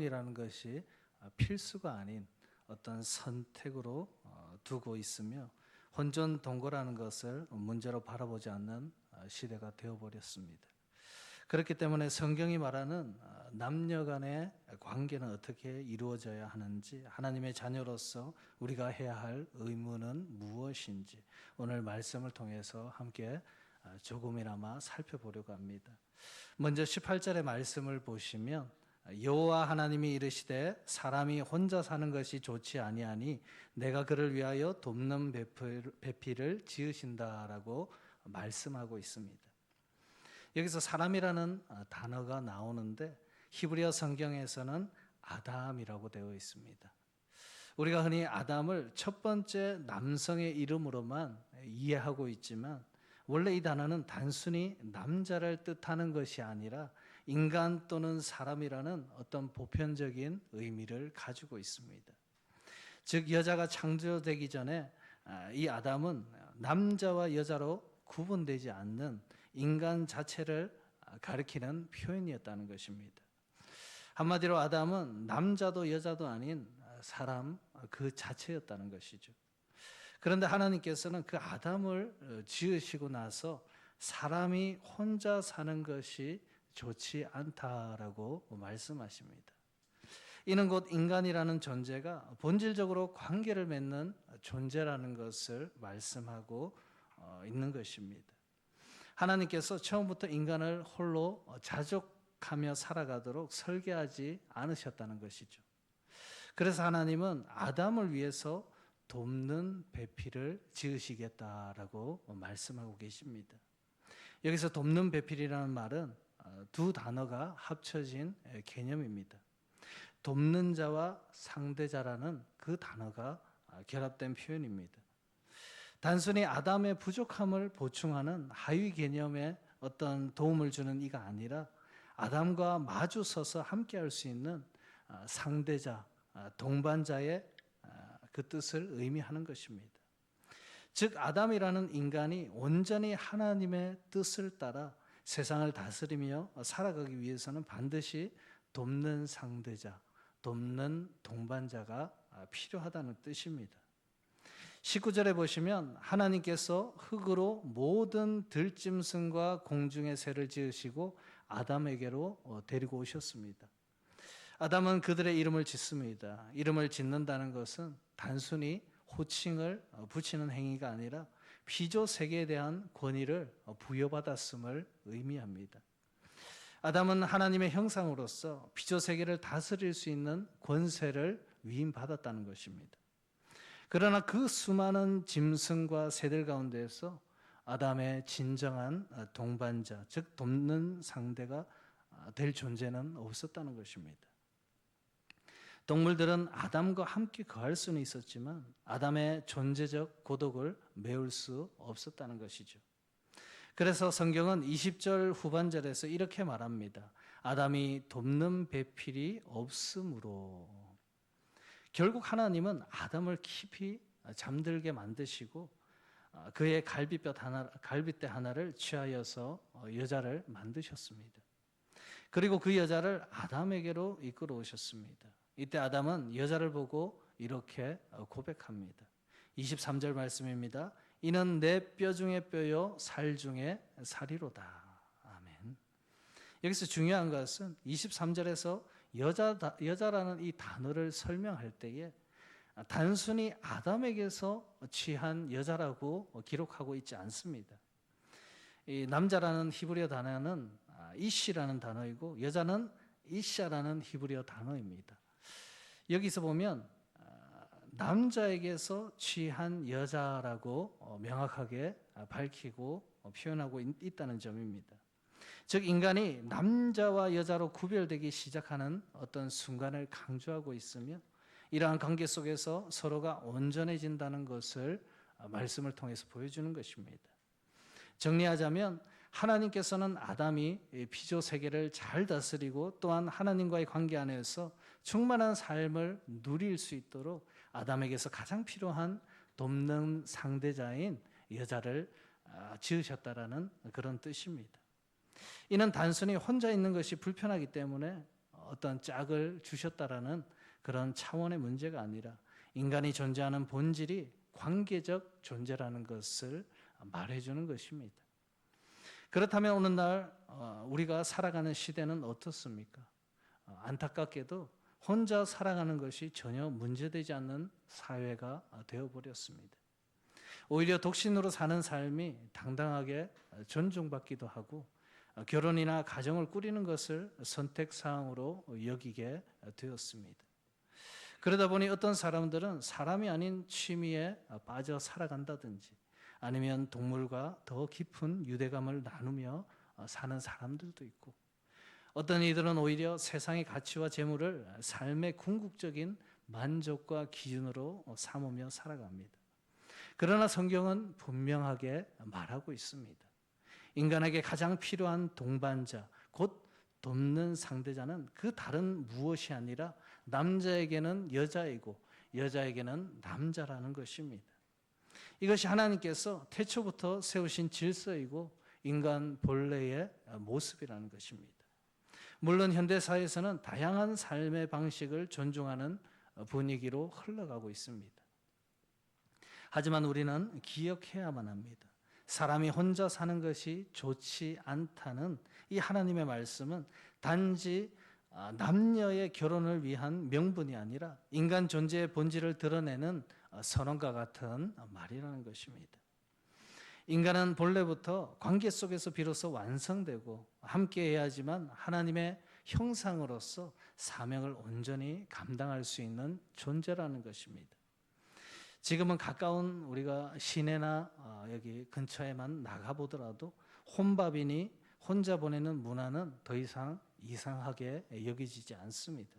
이라는 것이 필수가 아닌 어떤 선택으로 두고 있으며 혼전 동거라는 것을 문제로 바라보지 않는 시대가 되어버렸습니다. 그렇기 때문에 성경이 말하는 남녀 간의 관계는 어떻게 이루어져야 하는지, 하나님의 자녀로서 우리가 해야 할 의무는 무엇인지 오늘 말씀을 통해서 함께 조금이나마 살펴보려고 합니다. 먼저 18절의 말씀을 보시면 여호와 하나님이 이르시되 사람이 혼자 사는 것이 좋지 아니하니 내가 그를 위하여 돕는 배필을 지으신다라고 말씀하고 있습니다. 여기서 사람이라는 단어가 나오는데 히브리어 성경에서는 아담이라고 되어 있습니다. 우리가 흔히 아담을 첫 번째 남성의 이름으로만 이해하고 있지만 원래 이 단어는 단순히 남자를 뜻하는 것이 아니라 인간 또는 사람이라는 어떤 보편적인 의미를 가지고 있습니다. 즉 여자가 창조되기 전에 이 아담은 남자와 여자로 구분되지 않는 인간 자체를 가리키는 표현이었다는 것입니다. 한마디로 아담은 남자도 여자도 아닌 사람 그 자체였다는 것이죠. 그런데 하나님께서는 그 아담을 지으시고 나서 사람이 혼자 사는 것이 좋지 않다라고 말씀하십니다. 이는 곧 인간이라는 존재가 본질적으로 관계를 맺는 존재라는 것을 말씀하고 있는 것입니다. 하나님께서 처음부터 인간을 홀로 자족하며 살아가도록 설계하지 않으셨다는 것이죠. 그래서 하나님은 아담을 위해서 돕는 배필을 지으시겠다라고 말씀하고 계십니다. 여기서 돕는 배필이라는 말은 두 단어가 합쳐진 개념입니다. 돕는 자와 상대자라는 그 단어가 결합된 표현입니다. 단순히 아담의 부족함을 보충하는 하위 개념의 어떤 도움을 주는 이가 아니라 아담과 마주 서서 함께 할 수 있는 상대자, 동반자의 그 뜻을 의미하는 것입니다. 즉 아담이라는 인간이 온전히 하나님의 뜻을 따라 세상을 다스리며 살아가기 위해서는 반드시 돕는 상대자, 돕는 동반자가 필요하다는 뜻입니다. 19절에 보시면 하나님께서 흙으로 모든 들짐승과 공중의 새를 지으시고 아담에게로 데리고 오셨습니다. 아담은 그들의 이름을 짓습니다. 이름을 짓는다는 것은 단순히 호칭을 붙이는 행위가 아니라 피조 세계에 대한 권위를 부여받았음을 의미합니다. 아담은 하나님의 형상으로서 피조 세계를 다스릴 수 있는 권세를 위임받았다는 것입니다. 그러나 그 수많은 짐승과 새들 가운데에서 아담의 진정한 동반자, 즉 돕는 상대가 될 존재는 없었다는 것입니다. 동물들은 아담과 함께 거할 수는 있었지만 아담의 존재적 고독을 메울 수 없었다는 것이죠. 그래서 성경은 20절 후반절에서 이렇게 말합니다. 아담이 돕는 배필이 없으므로. 결국 하나님은 아담을 깊이 잠들게 만드시고 그의 갈빗대 하나를 취하여서 여자를 만드셨습니다. 그리고 그 여자를 아담에게로 이끌어 오셨습니다. 이때 아담은 여자를 보고 이렇게 고백합니다. 23절 말씀입니다. 이는 내 뼈 중에 뼈요 살 중에 살이로다. 아멘. 여기서 중요한 것은 23절에서 여자라는 이 단어를 설명할 때에 단순히 아담에게서 취한 여자라고 기록하고 있지 않습니다. 이 남자라는 히브리어 단어는 이시라는 단어이고 여자는 이샤라는 히브리어 단어입니다. 여기서 보면 남자에게서 취한 여자라고 명확하게 밝히고 표현하고 있다는 점입니다. 즉 인간이 남자와 여자로 구별되기 시작하는 어떤 순간을 강조하고 있으며 이러한 관계 속에서 서로가 온전해진다는 것을 말씀을 통해서 보여주는 것입니다. 정리하자면 하나님께서는 아담이 피조 세계를 잘 다스리고 또한 하나님과의 관계 안에서 충만한 삶을 누릴 수 있도록 아담에게서 가장 필요한 돕는 상대자인 여자를 지으셨다라는 그런 뜻입니다. 이는 단순히 혼자 있는 것이 불편하기 때문에 어떤 짝을 주셨다라는 그런 차원의 문제가 아니라 인간이 존재하는 본질이 관계적 존재라는 것을 말해주는 것입니다. 그렇다면 오늘날 우리가 살아가는 시대는 어떻습니까? 안타깝게도 혼자 살아가는 것이 전혀 문제되지 않는 사회가 되어버렸습니다. 오히려 독신으로 사는 삶이 당당하게 존중받기도 하고 결혼이나 가정을 꾸리는 것을 선택사항으로 여기게 되었습니다. 그러다 보니 어떤 사람들은 사람이 아닌 취미에 빠져 살아간다든지 아니면 동물과 더 깊은 유대감을 나누며 사는 사람들도 있고 어떤 이들은 오히려 세상의 가치와 재물을 삶의 궁극적인 만족과 기준으로 삼으며 살아갑니다. 그러나 성경은 분명하게 말하고 있습니다. 인간에게 가장 필요한 동반자, 곧 돕는 상대자는 그 다른 무엇이 아니라 남자에게는 여자이고 여자에게는 남자라는 것입니다. 이것이 하나님께서 태초부터 세우신 질서이고 인간 본래의 모습이라는 것입니다. 물론 현대사회에서는 다양한 삶의 방식을 존중하는 분위기로 흘러가고 있습니다. 하지만 우리는 기억해야만 합니다. 사람이 혼자 사는 것이 좋지 않다는 이 하나님의 말씀은 단지 남녀의 결혼을 위한 명분이 아니라 인간 존재의 본질을 드러내는 선언과 같은 말이라는 것입니다. 인간은 본래부터 관계 속에서 비로소 완성되고 함께 해야지만 하나님의 형상으로서 사명을 온전히 감당할 수 있는 존재라는 것입니다. 지금은 가까운 우리가 시내나 여기 근처에만 나가보더라도 혼밥이니 혼자 보내는 문화는 더 이상 이상하게 여겨지지 않습니다.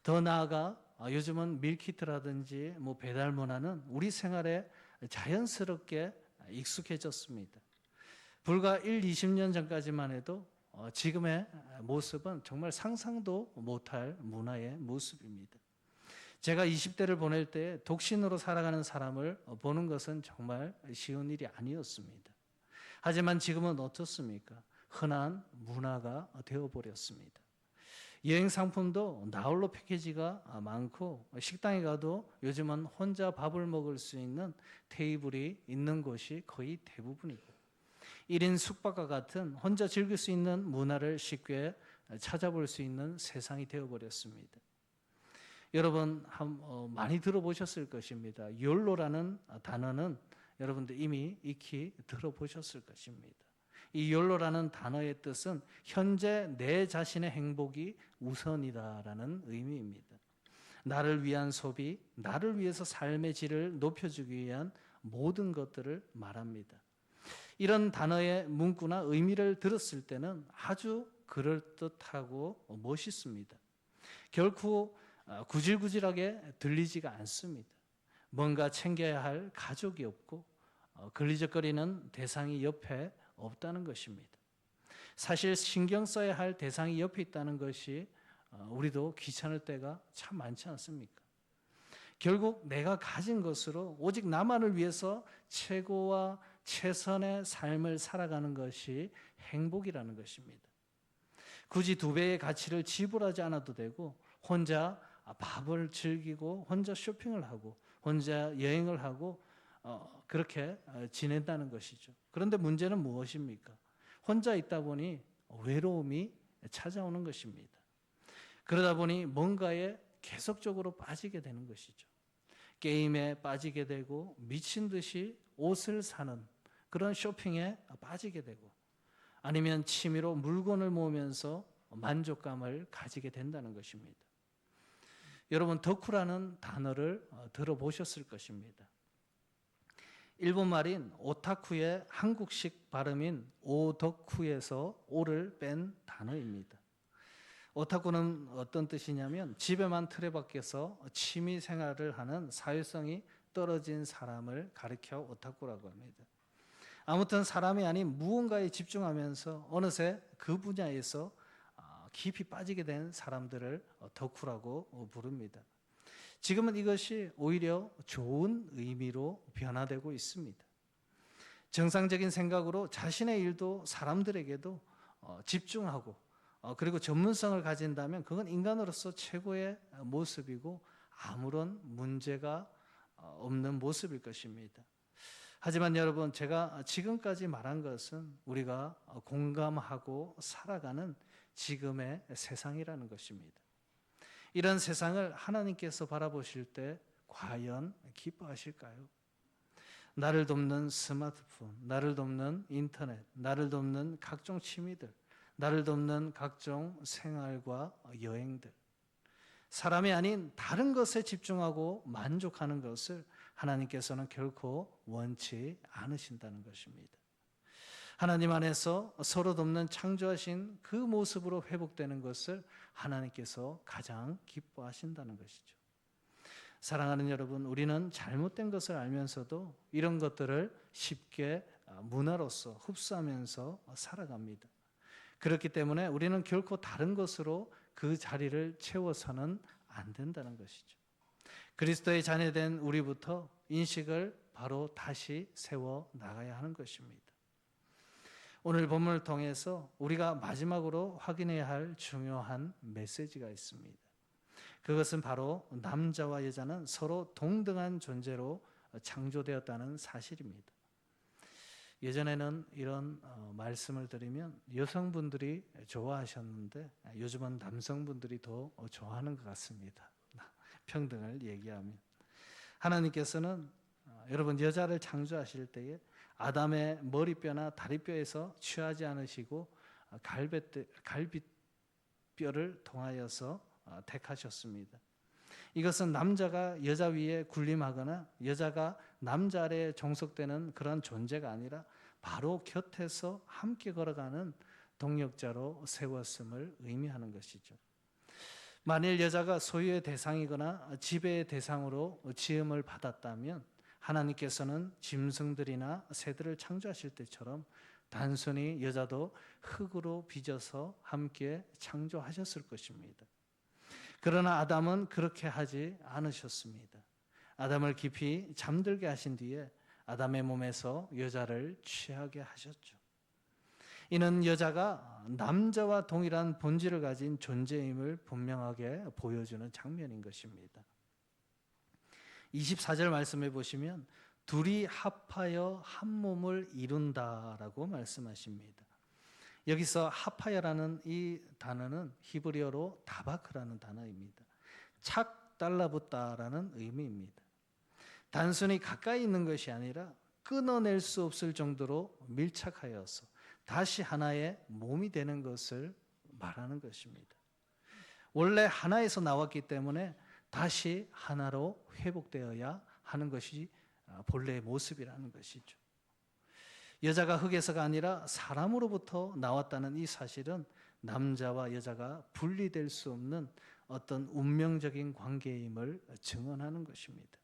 더 나아가 요즘은 밀키트라든지 배달 문화는 우리 생활에 자연스럽게 익숙해졌습니다. 불과 20년 전까지만 해도 지금의 모습은 정말 상상도 못할 문화의 모습입니다. 제가 20대를 보낼 때 독신으로 살아가는 사람을 보는 것은 정말 쉬운 일이 아니었습니다. 하지만 지금은 어떻습니까? 흔한 문화가 되어버렸습니다. 여행 상품도 나홀로 패키지가 많고 식당에 가도 요즘은 혼자 밥을 먹을 수 있는 테이블이 있는 곳이 거의 대부분이고 1인 숙박과 같은 혼자 즐길 수 있는 문화를 쉽게 찾아볼 수 있는 세상이 되어버렸습니다. 여러분 많이 들어보셨을 것입니다. 욜로라는 단어는 여러분들 이미 익히 들어보셨을 것입니다. 이 욜로라는 단어의 뜻은 현재 내 자신의 행복이 우선이다라는 의미입니다. 나를 위한 소비, 나를 위해서 삶의 질을 높여주기 위한 모든 것들을 말합니다. 이런 단어의 문구나 의미를 들었을 때는 아주 그럴듯하고 멋있습니다. 결코 구질구질하게 들리지가 않습니다. 뭔가 챙겨야 할 가족이 없고 걸리적거리는 대상이 옆에 없다는 것입니다. 사실 신경 써야 할 대상이 옆에 있다는 것이 우리도 귀찮을 때가 참 많지 않습니까? 결국 내가 가진 것으로 오직 나만을 위해서 최고와 최선의 삶을 살아가는 것이 행복이라는 것입니다. 굳이 2배의 가치를 지불하지 않아도 되고 혼자 밥을 즐기고 혼자 쇼핑을 하고 혼자 여행을 하고 그렇게 지낸다는 것이죠. 그런데 문제는 무엇입니까? 혼자 있다 보니 외로움이 찾아오는 것입니다. 그러다 보니 뭔가에 계속적으로 빠지게 되는 것이죠. 게임에 빠지게 되고 미친 듯이 옷을 사는 그런 쇼핑에 빠지게 되고 아니면 취미로 물건을 모으면서 만족감을 가지게 된다는 것입니다. 여러분 덕후라는 단어를 들어보셨을 것입니다. 일본 말인 오타쿠의 한국식 발음인 오덕후에서 오를 뺀 단어입니다. 오타쿠는 어떤 뜻이냐면 집에만 틀에박혀서 취미 생활을 하는 사회성이 떨어진 사람을 가리켜 오타쿠라고 합니다. 아무튼 사람이 아닌 무언가에 집중하면서 어느새 그 분야에서 깊이 빠지게 된 사람들을 덕후라고 부릅니다. 지금은 이것이 오히려 좋은 의미로 변화되고 있습니다. 정상적인 생각으로 자신의 일도 사람들에게도 집중하고 그리고 전문성을 가진다면 그건 인간으로서 최고의 모습이고 아무런 문제가 없는 모습일 것입니다. 하지만 여러분, 제가 지금까지 말한 것은 우리가 공감하고 살아가는 지금의 세상이라는 것입니다. 이런 세상을 하나님께서 바라보실 때 과연 기뻐하실까요? 나를 돕는 스마트폰, 나를 돕는 인터넷, 나를 돕는 각종 취미들, 나를 돕는 각종 생활과 여행들, 사람이 아닌 다른 것에 집중하고 만족하는 것을 하나님께서는 결코 원치 않으신다는 것입니다. 하나님 안에서 서로 돕는 창조하신 그 모습으로 회복되는 것을 하나님께서 가장 기뻐하신다는 것이죠. 사랑하는 여러분, 우리는 잘못된 것을 알면서도 이런 것들을 쉽게 문화로서 흡수하면서 살아갑니다. 그렇기 때문에 우리는 결코 다른 것으로 그 자리를 채워서는 안 된다는 것이죠. 그리스도의 자녀된 우리부터 인식을 바로 다시 세워 나가야 하는 것입니다. 오늘 본문을 통해서 우리가 마지막으로 확인해야 할 중요한 메시지가 있습니다. 그것은 바로 남자와 여자는 서로 동등한 존재로 창조되었다는 사실입니다. 예전에는 이런 말씀을 드리면 여성분들이 좋아하셨는데 요즘은 남성분들이 더 좋아하는 것 같습니다. 평등을 얘기하면. 하나님께서는 여러분 여자를 창조하실 때에 아담의 머리뼈나 다리뼈에서 취하지 않으시고 갈비뼈를 통하여서 택하셨습니다. 이것은 남자가 여자 위에 군림하거나 여자가 남자 아래에 종속되는 그런 존재가 아니라 바로 곁에서 함께 걸어가는 동역자로 세웠음을 의미하는 것이죠. 만일 여자가 소유의 대상이거나 지배의 대상으로 지음을 받았다면 하나님께서는 짐승들이나 새들을 창조하실 때처럼 단순히 여자도 흙으로 빚어서 함께 창조하셨을 것입니다. 그러나 아담은 그렇게 하지 않으셨습니다. 아담을 깊이 잠들게 하신 뒤에 아담의 몸에서 여자를 취하게 하셨죠. 이는 여자가 남자와 동일한 본질을 가진 존재임을 분명하게 보여주는 장면인 것입니다. 24절 말씀해 보시면 둘이 합하여 한 몸을 이룬다라고 말씀하십니다. 여기서 합하여라는 이 단어는 히브리어로 다바크라는 단어입니다. 착 달라붙다라는 의미입니다. 단순히 가까이 있는 것이 아니라 끊어낼 수 없을 정도로 밀착하여서 다시 하나의 몸이 되는 것을 말하는 것입니다. 원래 하나에서 나왔기 때문에 다시 하나로 회복되어야 하는 것이 본래의 모습이라는 것이죠. 여자가 흙에서가 아니라 사람으로부터 나왔다는 이 사실은 남자와 여자가 분리될 수 없는 어떤 운명적인 관계임을 증언하는 것입니다.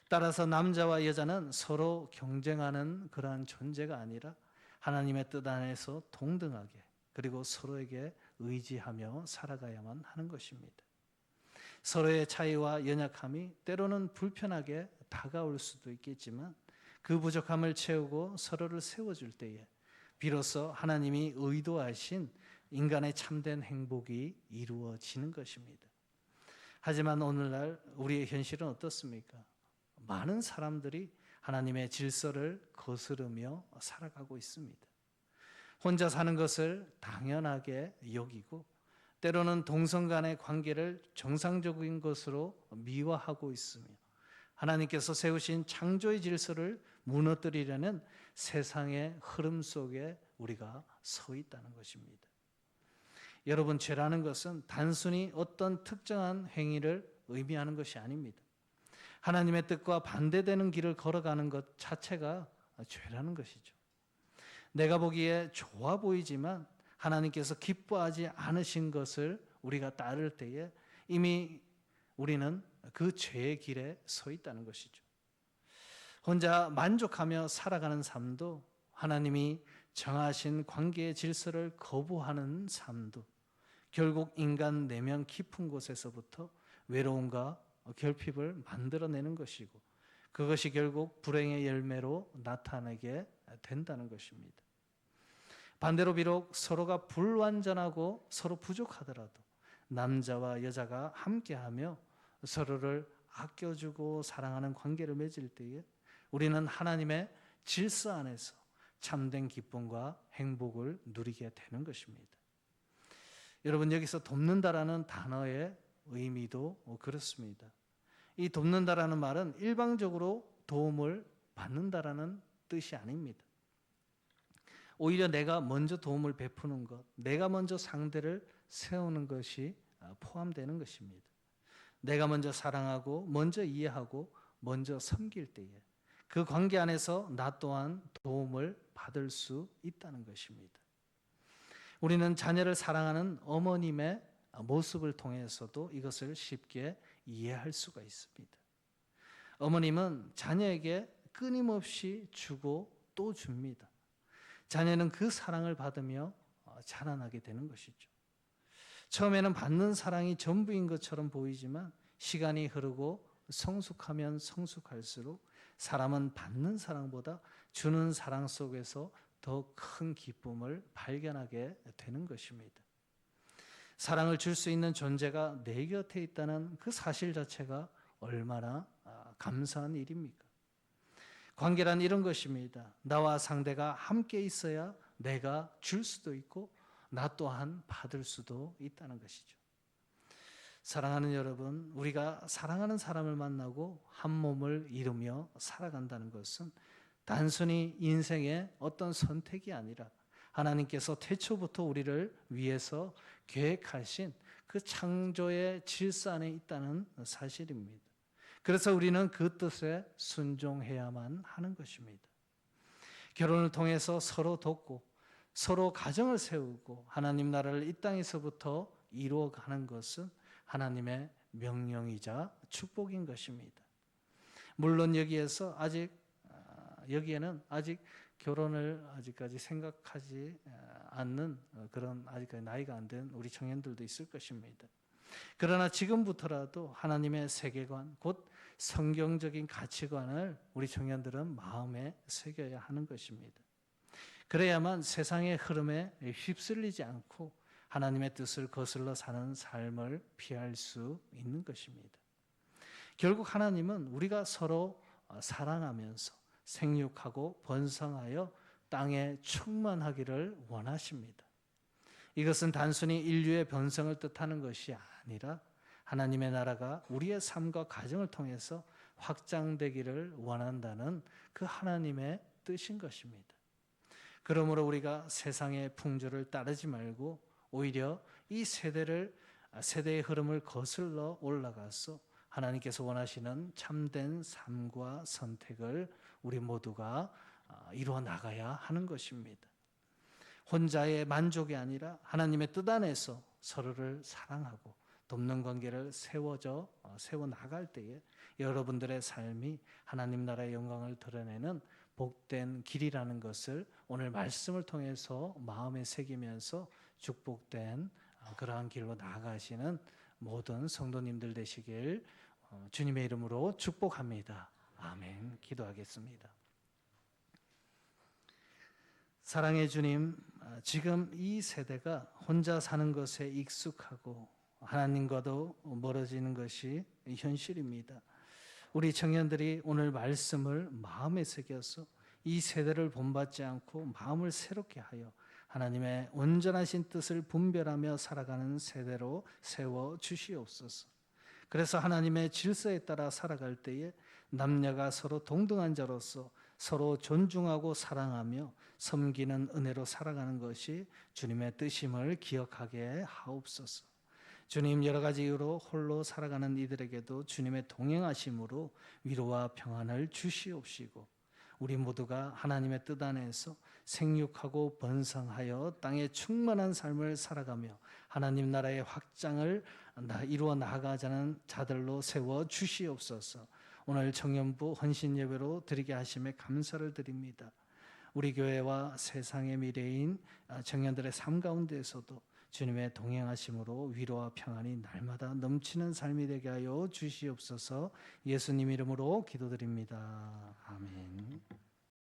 따라서 남자와 여자는 서로 경쟁하는 그러한 존재가 아니라 하나님의 뜻 안에서 동등하게 그리고 서로에게 의지하며 살아가야만 하는 것입니다. 서로의 차이와 연약함이 때로는 불편하게 다가올 수도 있겠지만 그 부족함을 채우고 서로를 세워줄 때에 비로소 하나님이 의도하신 인간의 참된 행복이 이루어지는 것입니다. 하지만 오늘날 우리의 현실은 어떻습니까? 많은 사람들이 하나님의 질서를 거스르며 살아가고 있습니다. 혼자 사는 것을 당연하게 여기고 때로는 동성 간의 관계를 정상적인 것으로 미화하고 있으며 하나님께서 세우신 창조의 질서를 무너뜨리려는 세상의 흐름 속에 우리가 서 있다는 것입니다. 여러분, 죄라는 것은 단순히 어떤 특정한 행위를 의미하는 것이 아닙니다. 하나님의 뜻과 반대되는 길을 걸어가는 것 자체가 죄라는 것이죠. 내가 보기에 좋아 보이지만 하나님께서 기뻐하지 않으신 것을 우리가 따를 때에 이미 우리는 그 죄의 길에 서 있다는 것이죠. 혼자 만족하며 살아가는 삶도 하나님이 정하신 관계의 질서를 거부하는 삶도 결국 인간 내면 깊은 곳에서부터 외로움과 결핍을 만들어내는 것이고 그것이 결국 불행의 열매로 나타나게 된다는 것입니다. 반대로 비록 서로가 불완전하고 서로 부족하더라도 남자와 여자가 함께하며 서로를 아껴주고 사랑하는 관계를 맺을 때에 우리는 하나님의 질서 안에서 참된 기쁨과 행복을 누리게 되는 것입니다. 여러분, 여기서 돕는다라는 단어의 의미도 그렇습니다. 이 돕는다라는 말은 일방적으로 도움을 받는다라는 뜻이 아닙니다. 오히려 내가 먼저 도움을 베푸는 것, 내가 먼저 상대를 세우는 것이 포함되는 것입니다. 내가 먼저 사랑하고 먼저 이해하고 먼저 섬길 때에 그 관계 안에서 나 또한 도움을 받을 수 있다는 것입니다. 우리는 자녀를 사랑하는 어머님의 모습을 통해서도 이것을 쉽게 이해할 수가 있습니다. 어머님은 자녀에게 끊임없이 주고 또 줍니다. 자녀는 그 사랑을 받으며 자라나게 되는 것이죠. 처음에는 받는 사랑이 전부인 것처럼 보이지만 시간이 흐르고 성숙하면 성숙할수록 사람은 받는 사랑보다 주는 사랑 속에서 더 큰 기쁨을 발견하게 되는 것입니다. 사랑을 줄 수 있는 존재가 내 곁에 있다는 그 사실 자체가 얼마나 감사한 일입니까? 관계란 이런 것입니다. 나와 상대가 함께 있어야 내가 줄 수도 있고 나 또한 받을 수도 있다는 것이죠. 사랑하는 여러분, 우리가 사랑하는 사람을 만나고 한 몸을 이루며 살아간다는 것은 단순히 인생의 어떤 선택이 아니라 하나님께서 태초부터 우리를 위해서 계획하신 그 창조의 질서 안에 있다는 사실입니다. 그래서 우리는 그 뜻에 순종해야만 하는 것입니다. 결혼을 통해서 서로 돕고 서로 가정을 세우고 하나님 나라를 이 땅에서부터 이루어가는 것은 하나님의 명령이자 축복인 것입니다. 물론 여기에는 아직 결혼을 아직까지 생각하지 않는 그런 아직까지 나이가 안 된 우리 청년들도 있을 것입니다. 그러나 지금부터라도 하나님의 세계관, 곧 성경적인 가치관을 우리 청년들은 마음에 새겨야 하는 것입니다. 그래야만 세상의 흐름에 휩쓸리지 않고 하나님의 뜻을 거슬러 사는 삶을 피할 수 있는 것입니다. 결국 하나님은 우리가 서로 사랑하면서 생육하고 번성하여 땅에 충만하기를 원하십니다. 이것은 단순히 인류의 번성을 뜻하는 것이 아니라 하나님의 나라가 우리의 삶과 가정을 통해서 확장되기를 원한다는 그 하나님의 뜻인 것입니다. 그러므로 우리가 세상의 풍조를 따르지 말고 오히려 이 세대의 흐름을 거슬러 올라가서 하나님께서 원하시는 참된 삶과 선택을 우리 모두가 이루어 나가야 하는 것입니다. 혼자의 만족이 아니라 하나님의 뜻 안에서 서로를 사랑하고 돕는 관계를 세워 나갈 때에 여러분들의 삶이 하나님 나라의 영광을 드러내는 복된 길이라는 것을 오늘 말씀을 통해서 마음에 새기면서 축복된 그러한 길로 나아가시는 모든 성도님들 되시길 주님의 이름으로 축복합니다. 아멘. 기도하겠습니다. 사랑의 주님, 지금 이 세대가 혼자 사는 것에 익숙하고 하나님과도 멀어지는 것이 현실입니다. 우리 청년들이 오늘 말씀을 마음에 새겨서 이 세대를 본받지 않고 마음을 새롭게 하여 하나님의 온전하신 뜻을 분별하며 살아가는 세대로 세워 주시옵소서. 그래서 하나님의 질서에 따라 살아갈 때에 남녀가 서로 동등한 자로서 서로 존중하고 사랑하며 섬기는 은혜로 살아가는 것이 주님의 뜻임을 기억하게 하옵소서. 주님, 여러 가지 이유로 홀로 살아가는 이들에게도 주님의 동행하심으로 위로와 평안을 주시옵시고 우리 모두가 하나님의 뜻 안에서 생육하고 번성하여 땅에 충만한 삶을 살아가며 하나님 나라의 확장을 이루어 나아가자는 자들로 세워 주시옵소서. 오늘 청년부 헌신 예배로 드리게 하심에 감사를 드립니다. 우리 교회와 세상의 미래인 청년들의 삶 가운데에서도 주님의 동행하심으로 위로와 평안이 날마다 넘치는 삶이 되게 하여 주시옵소서. 예수님 이름으로 기도드립니다. 아멘.